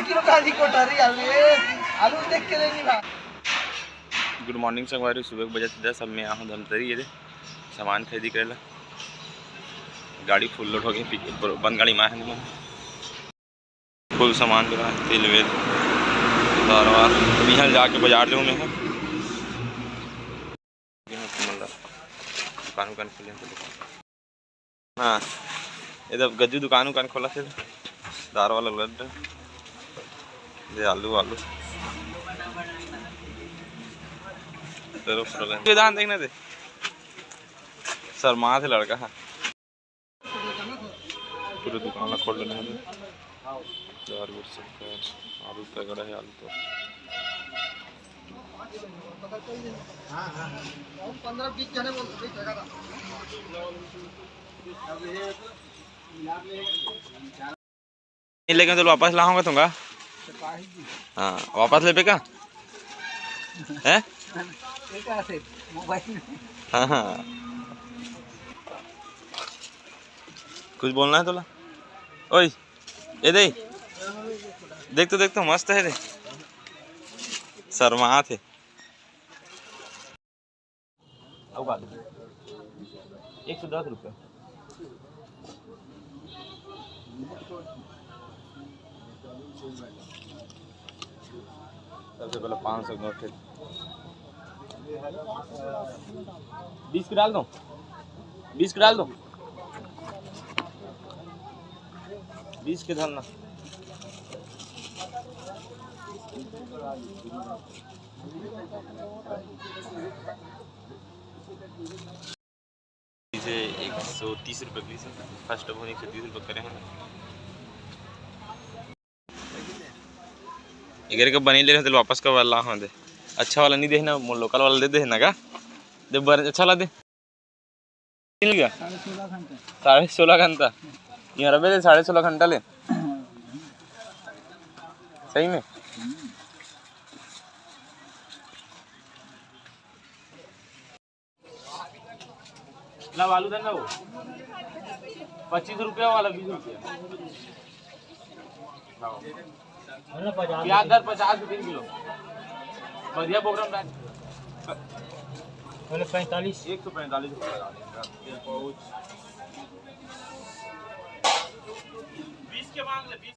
Kilo काली कोठारी आलू देख के लेनी बा। गुड मॉर्निंग संगवारी, सुबह के बजे 10 अब मैं यहाँ धमतरी ये सामान खरीदी करेला। गाड़ी फुल लोड हो गई, पिकअप बंद गाड़ी में है, फुल सामान जो है तेल वेल दार वार। अभी यहाँ जाके बाजार जाऊँ मैं दुकान उकान खोले दुकान। हाँ इधर गज्जू दुकान उकान खोला फिर दार वाला लड्डू दे आलू आलू दान देखने दे शर्मा थे लड़का है। पूरे दुकान खोल लेने आलू तगड़ा है आलू तो 15-20 जने लेकिन तो वापस लाऊंगा तुमका। हाँ वापस ले पे का है। हाँ हाँ कुछ बोलना है तोला। ओए ये देख तो मस्त है रे शर्मा थे। 110 रुपये सबसे पहले 500 नोट है। 20 की डाल दो 20 की डाल दो 20 के धरना। इसे 130 रुपये की से फर्स्ट अब 130 रुपये करे हैं। इधर का बनी ले रहे तो वापस का वाला हाँ दे अच्छा वाला नहीं देना, लोकल वाला दे देना का दे अच्छा वाला दे। मिल गया 16.5 घंटा यहाँ रबे दे 16.5 घंटा ले सही में। ला आलू देना वो 25 रुपया वाला 20 रुपया प्याज दर 50 रुपये किलो बढ़िया प्रोग्राम पहले 45 145 20 के मांग ले 20।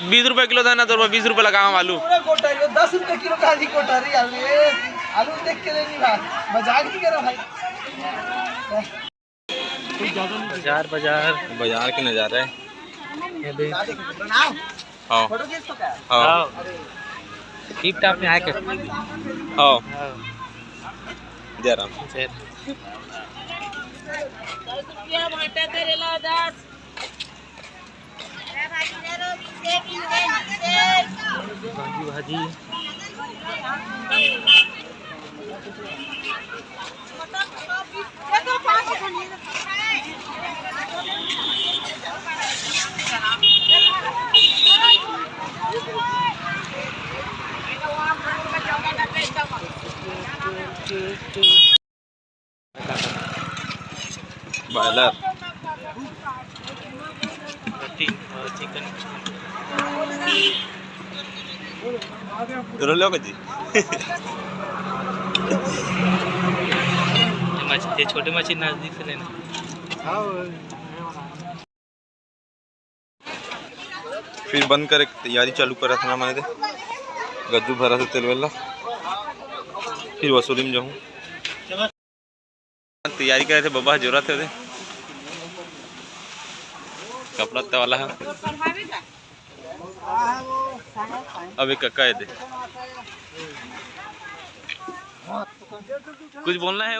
₹20 किलो था ना तो 20 रुपये लगाऊं आलू। 10 रुपये किलो काली कोठारी आलू देख के लेनी बा। मजाक नहीं कर रहा भाई। बाजार के नजारा है। हाँ हाँ टिप टाप में आके हाँ जरा भाजी बॉयलर चिकन लो जी मछली छोटी मछली नजदीक से लेना। फिर बंद कर तैयारी चालू करा था मैंने गज्जू भरा था तेल वाला। फिर वसूली में जाऊँ तैयारी करे थे बाबा जरूरत है कपड़ा तो वाला है। अब एक कक्का है दे कुछ बोलना है।